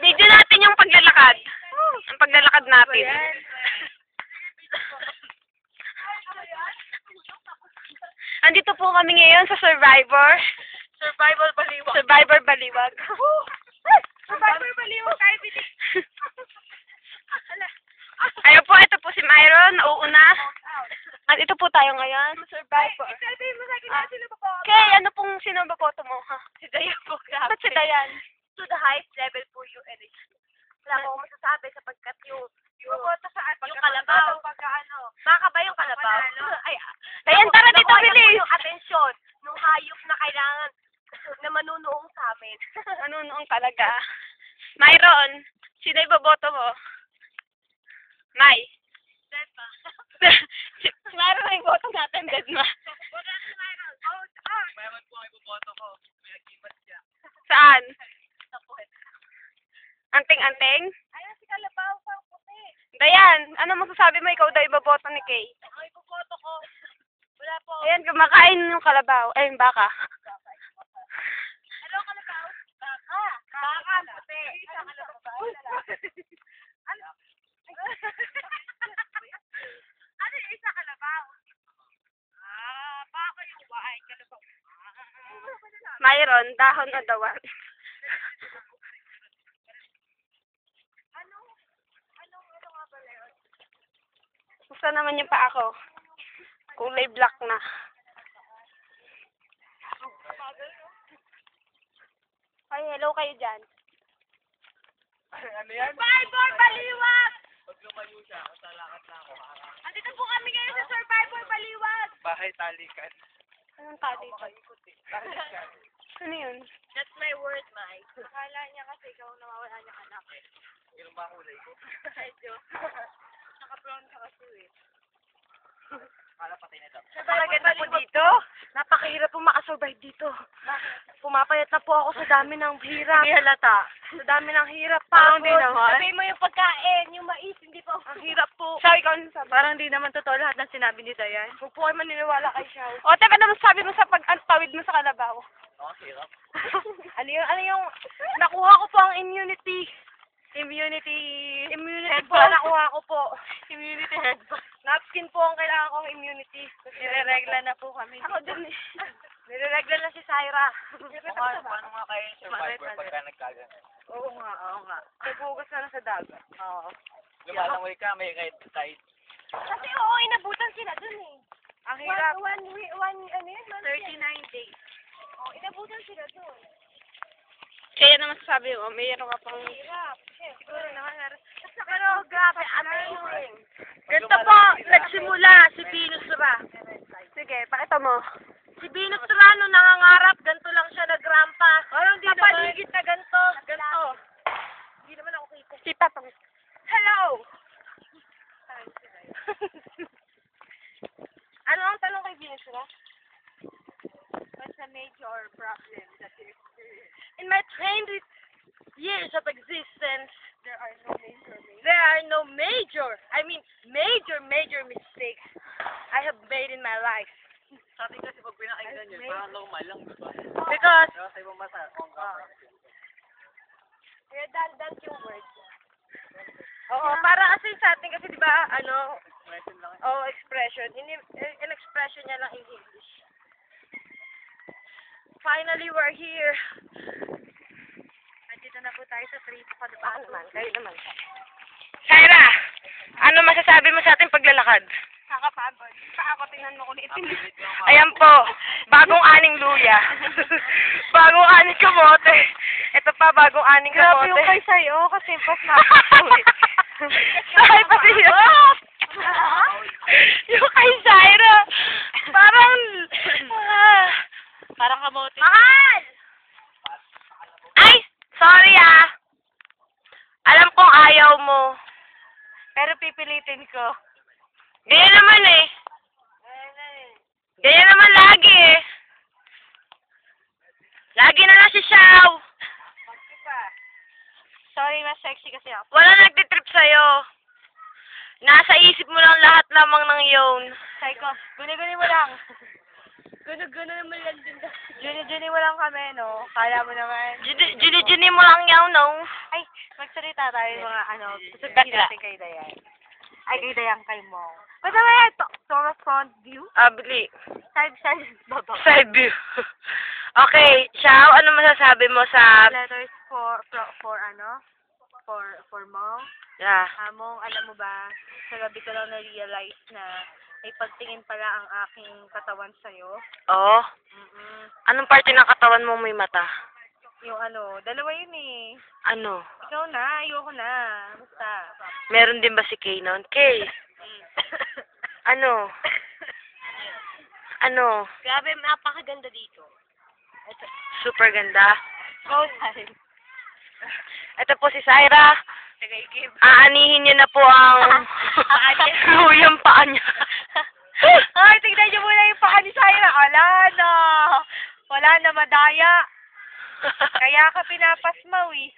Video natin yung paglalakad. Ang paglalakad natin. Andito po kami ngayon sa Survivor. Survival Baliwag. Survivor Baliwag. Survivor Baliwag, tayo bitik. Ayun po, ito po si Myron, nauuna. At ito po tayo ngayon sa Survivor. Sabihin mo sa akin na sino ba po? Okay, ano pong sino ba boto mo, ha? Si Dayan po. Ba't si Dayan? To the highest level po yung election. Wala ko masasabi sapagkat yung kalabaw. Baka ba yung kalabaw? Ay, Dayan, tara dito, nakuha niya po bilis! yung atensyon nung hayop na kailangan na manunoong sa amin. Manunoong talaga. Myron, sino iboboto mo? May. Dead ba? Si Myron ang iboto natin, dead ma. Wala si Myron. Meron po ang iboboto ko. May agimat siya. Saan? Sa puwet. Anting-anting? Ayun si kalabaw sa puti. Dayan, ano masasabi mo ikaw daw iboboto ni Kay? Ang iboboto ko. Wala po. Ayan, kumakain yung kalabaw. Ay, yung baka. Ano kalabaw? Baka. Baka puti. Ano kalabaw? Ano? Ano yung isa kalabaw? Baka yung white kalabaw. Myron, dahon o dawan? Ano nga ba yun? Gusto naman yung pa ako. Kulay black na. Ay, hello kayo dyan. Ano yan? Survivor Baliwag! Pag lumayo siya, kasalakad na ako. Andito po kami ngayon sa Survivor Baliwag! Bahay talikan. Anong tali ito? Talikan. Ano yun? That's my word, Mike. Akala niya kasi ikaw nawawala niya anak. Ganun ba ang kulay ko? Medyo. Naka-brown ka kasi eh. Kala patay na daw. Napakaganda po dito. Napakahirap po makasurvive dito. Pumapayat na po ako sa dami ng hirap. Hindi halata. Sa dami ng hirap. Parang Pagod. di naman. Sabihin mo yung pagkain, yung mais, hindi pa. Ang hirap po. Siya, ikaw ano sabi? Parang di naman totoo lahat ng sinabi ni Dayan. Huwag po kayo maniniwala kay Xiao. O, teka naman sabi mo sa pag-tawid mo sa kalabaw. Ang hirap. Ano yung, nakuha ko po ang immunity. Immunity po, nakuha ko po. Immunity headband. Napkin po ang kailangan kong immunity. Nireregla na po kami. Ako din eh. Nireregla na si Syra. Paano nga kayo yung survivor pagka nagkagan? Oo nga. Naghugas na sa dagat. Oo. Lumalangoy ka, may kahit tide. Kasi oo, inabutan sila dun eh. Ang hirap. Ano yun? 39 days. Oh, inabutan sila dun. Kaya naman sasabi mo, mayroon ka pang... Hirap. Siguro naman. Pero grabe, amazing. Ganito po, nagsimula si Venus Ra. Sige, pakita mo. Si Venus Rano nangangarap, ganito lang siya nagrampa. Parang di Sa naman. paligid na ganito. Ganito. Hindi naman ako kita. Si Tatang. Hello! Ano ang tanong kay Venus Ra? What's the major problem that you experience? In my 20 years of existence, There are no major there are no major mistakes I have made in my life. Sa atin kasi pag pinakinggan yun, parang normal lang, diba? Because, Pero sa ibang mata, Kaya dal yung words. oo, para kasi sa atin kasi, di ba, question lang. expression. In expression niya lang in English. Finally, we're here. Nandito na po tayo sa trip pa Naman, kayo naman. Syra, ano masasabi mo sa ating paglalakad? Nakakapagod. Ako, tingnan mo ko na itim. Ayan po, bagong aning luya. Bagong aning kamote. Ito pa, bagong aning kamote. Grabe yung kay sa'yo, kasi pas na. Ay, pati yun. Yung kay Syra. Parang, Parang kamote. mahal! Ay, sorry ah. Alam kong ayaw mo. Pero pipilitin ko. Ganyan naman eh. Ganyan naman lagi eh. Lagi na lang si Xiao. Sorry, mas sexy kasi ako. Wala nagtitrip sa'yo. Nasa isip mo lang lahat lamang ng yun. Sabi ko, guni-guni mo lang. Guni-guni mo lang din. Guni-guni mo lang kami, no? Kala mo naman. Juni mo lang yaw, no? Ay, magsalita tayo mga sasabihin natin kay Dayan. Ay, kay Dayan kay Mong. Basta may Thomas front view? Bili. Side, baba. Side view. Okay, Xiao, ano masasabi mo sa... Letters for Mong. Yeah. Mong, alam mo ba, sa gabi ko lang na-realize na may pagtingin pala ang aking katawan sa'yo. Oo. Anong parte ng katawan mo may mata? Yung dalawa yun eh. Ano? Ikaw na, ayoko na. Basta. Meron din ba si Kay noon? Kay? Ano? Ano? Grabe, napakaganda dito. Super ganda. Go time. Ito po si Syra. Nag-i-give. Aanihin niyo na po ang luyang paa niya. Ay, tignan niyo muna yung paa ni Syra. Wala na, madaya. Kaya ka pinapasmaw eh.